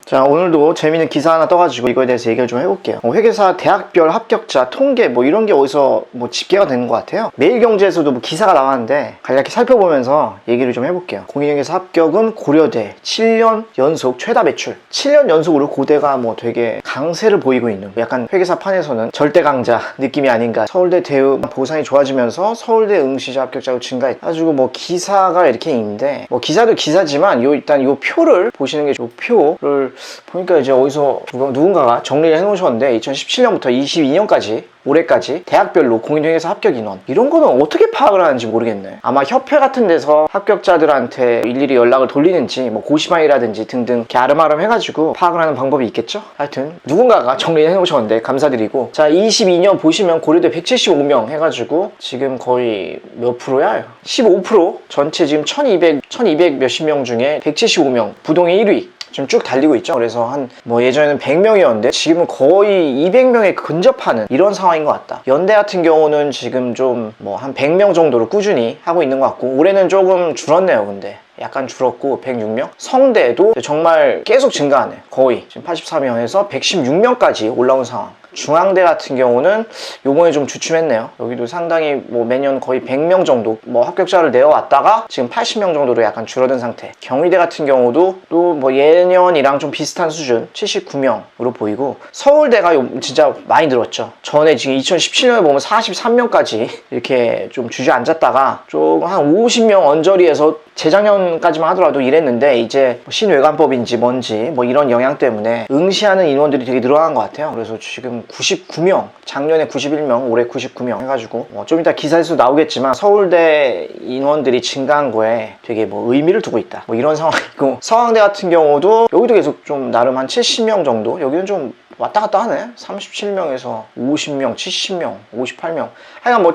자, 오늘도 재미있는 기사 하나 떠가지고 이거에 대해서 얘기를 좀 해볼게요. 회계사 대학별 합격자 통계 뭐 이런 게 어디서 뭐 집계가 되는 것 같아요. 매일경제에서도 뭐 기사가 나왔는데 간략히 살펴보면서 얘기를 좀 해볼게요. 공인회계사 합격은 고려대 7년 연속 최다 매출. 7년 연속으로 고대가 뭐 되게 강세를 보이고 있는, 약간 회계사 판에서는 절대 강자 느낌이 아닌가. 서울대 대우 보상이 좋아지면서 서울대 응시자 합격자가 증가했다. 가지고 뭐 기사가 이렇게 있는데, 뭐 기사도 기사지만 일단 요 표를 보시는 게, 요 표를 보니까 이제 어디서 누군가가 정리를 해놓으셨는데 2017년부터 22년까지 올해까지 대학별로 공인회계사 합격 인원, 이런 거는 어떻게 파악을 하는지 모르겠네. 아마 협회 같은 데서 합격자들한테 일일이 연락을 돌리는지 뭐 고시방이라든지 등등 이렇게 아름아름 해가지고 파악을 하는 방법이 있겠죠. 하여튼 누군가가 정리해 놓으셨는데 감사드리고, 자 22년 보시면 고려대 175명 해가지고 지금 거의 몇 프로야? 15%. 전체 지금 1200 몇십 명 중에 175명, 부동의 1위 지금 쭉 달리고 있죠. 그래서 뭐 예전에는 100명이었는데 지금은 거의 200명에 근접하는 이런 상황인 것 같다. 연대 같은 경우는 지금 좀 뭐 한 100명 정도로 꾸준히 하고 있는 것 같고, 올해는 조금 줄었네요. 근데 약간 줄었고 106명. 성대도 정말 계속 증가하네. 거의 지금 84명에서 116명까지 올라온 상황. 중앙대 같은 경우는 요번에 좀 주춤했네요. 여기도 상당히 뭐 매년 거의 100명 정도 뭐 합격자를 내어왔다가 지금 80명 정도로 약간 줄어든 상태. 경희대 같은 경우도 또 뭐 예년이랑 좀 비슷한 수준 79명으로 보이고, 서울대가 진짜 많이 늘었죠. 전에 지금 2017년에 보면 43명까지 이렇게 좀 주저앉았다가 좀 한 50명 언저리에서 재작년까지만 하더라도 이랬는데, 이제 신외관법인지 뭔지 뭐 이런 영향 때문에 응시하는 인원들이 되게 늘어난 것 같아요. 그래서 지금 99명, 작년에 91명, 올해 99명 해가지고 좀 이따 기사에서 나오겠지만 서울대 인원들이 증가한 거에 되게 뭐 의미를 두고 있다, 뭐 이런 상황이고, 서강대 같은 경우도 여기도 계속 좀 나름 한 70명 정도, 여기는 좀 왔다 갔다 하네. 37명에서 50명, 70명, 58명. 하여간 뭐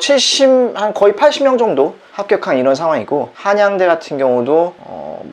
한 거의 80명 정도 합격한 이런 상황이고, 한양대 같은 경우도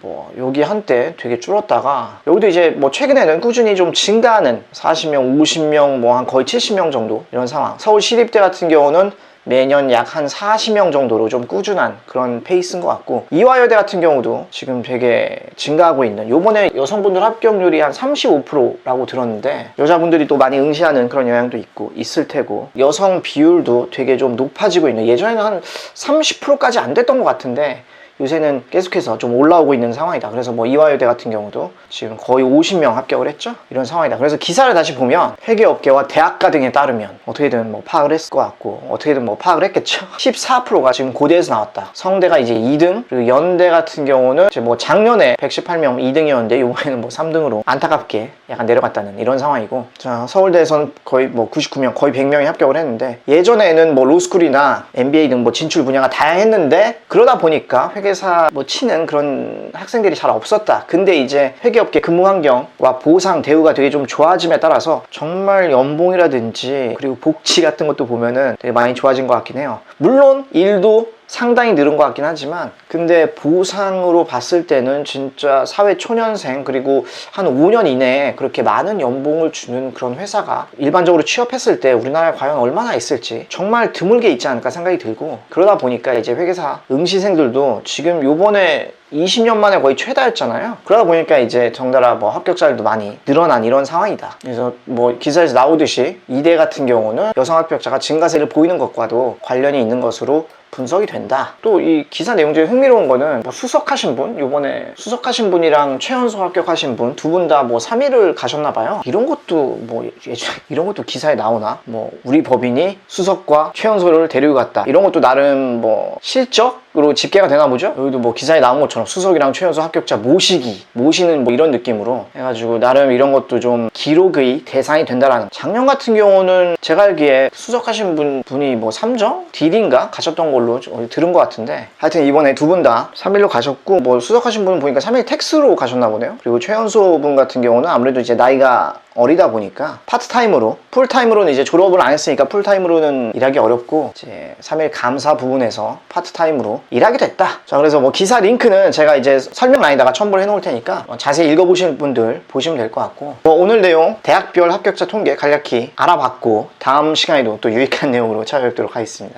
뭐 여기 한때 되게 줄었다가 여기도 이제 뭐 최근에는 꾸준히 좀 증가하는 40명, 50명, 뭐 한 거의 70명 정도 이런 상황. 서울시립대 같은 경우는 매년 약 한 40명 정도로 좀 꾸준한 그런 페이스인 것 같고, 이화여대 같은 경우도 지금 되게 증가하고 있는, 요번에 여성분들 합격률이 한 35%라고 들었는데 여자분들이 또 많이 응시하는 그런 영향도 있을 테고, 여성 비율도 되게 좀 높아지고 있는, 예전에는 한 30%까지 안 됐던 것 같은데 요새는 계속해서 좀 올라오고 있는 상황이다. 그래서 뭐 이화여대 같은 경우도 지금 거의 50명 합격을 했죠. 이런 상황이다. 그래서 기사를 다시 보면 회계업계와 대학가 등에 따르면 어떻게든 뭐 파악을 했을 것 같고, 어떻게든 뭐 파악을 했겠죠. 14%가 지금 고대에서 나왔다. 성대가 이제 2등, 그리고 연대 같은 경우는 이제 뭐 작년에 118명 2등이었는데 이번에는 뭐 3등으로 안타깝게 약간 내려갔다는 이런 상황이고, 자 서울대에서는 거의 뭐 99명, 거의 100명이 합격을 했는데, 예전에는 뭐 로스쿨이나 MBA 등 뭐 진출 분야가 다양했는데 그러다 보니까 회계사 뭐 치는 그런 학생들이 잘 없었다. 근데 이제 회계업계 근무 환경과 보상 대우가 되게 좀 좋아짐에 따라서 정말 연봉이라든지 그리고 복지 같은 것도 보면은 되게 많이 좋아진 것 같긴 해요. 물론 일도 상당히 늘은 것 같긴 하지만, 근데 보상으로 봤을 때는 진짜 사회 초년생 그리고 한 5년 이내에 그렇게 많은 연봉을 주는 그런 회사가 일반적으로 취업했을 때 우리나라에 과연 얼마나 있을지 정말 드물게 있지 않을까 생각이 들고, 그러다 보니까 이제 회계사 응시생들도 지금 요번에 20년 만에 거의 최다였잖아요. 그러다 보니까 이제 덩달아 뭐 합격자들도 많이 늘어난 이런 상황이다. 그래서 뭐 기사에서 나오듯이 이대 같은 경우는 여성 합격자가 증가세를 보이는 것과도 관련이 있는 것으로 분석이 된다. 또 이 기사 내용 중에 흥미로운 거는 뭐 수석하신 분, 요번에 수석하신 분이랑 최연소 합격하신 분 두 분 다 뭐 3일을 가셨나 봐요. 이런 것도 뭐 이런 것도 기사에 나오나? 뭐 우리 법인이 수석과 최연소를 데리고 갔다, 이런 것도 나름 뭐 실적으로 집계가 되나 보죠. 여기도 뭐 기사에 나온 것처럼 수석이랑 최연소 합격자 모시는 뭐 이런 느낌으로 해가지고 나름 이런 것도 좀 기록의 대상이 된다라는. 작년 같은 경우는 제가 알기에 수석하신 분이 뭐 3정? 딜인가? 가셨던 걸로 들은 것 같은데, 하여튼 이번에 두 분 다 3일로 가셨고, 뭐 수석하신 분은 보니까 3일 택스로 가셨나 보네요. 그리고 최연소 분 같은 경우는 아무래도 이제 나이가 어리다 보니까 파트타임으로, 풀타임으로는 이제 졸업을 안 했으니까 풀타임으로는 일하기 어렵고 이제 3일 감사 부분에서 파트타임으로 일하게 됐다. 자, 그래서 뭐 기사 링크는 제가 이제 설명란에다가 첨부를 해 놓을 테니까 자세히 읽어보시는 분들 보시면 될 것 같고, 뭐 오늘 내용 대학별 합격자 통계 간략히 알아봤고, 다음 시간에도 또 유익한 내용으로 찾아뵙도록 하겠습니다.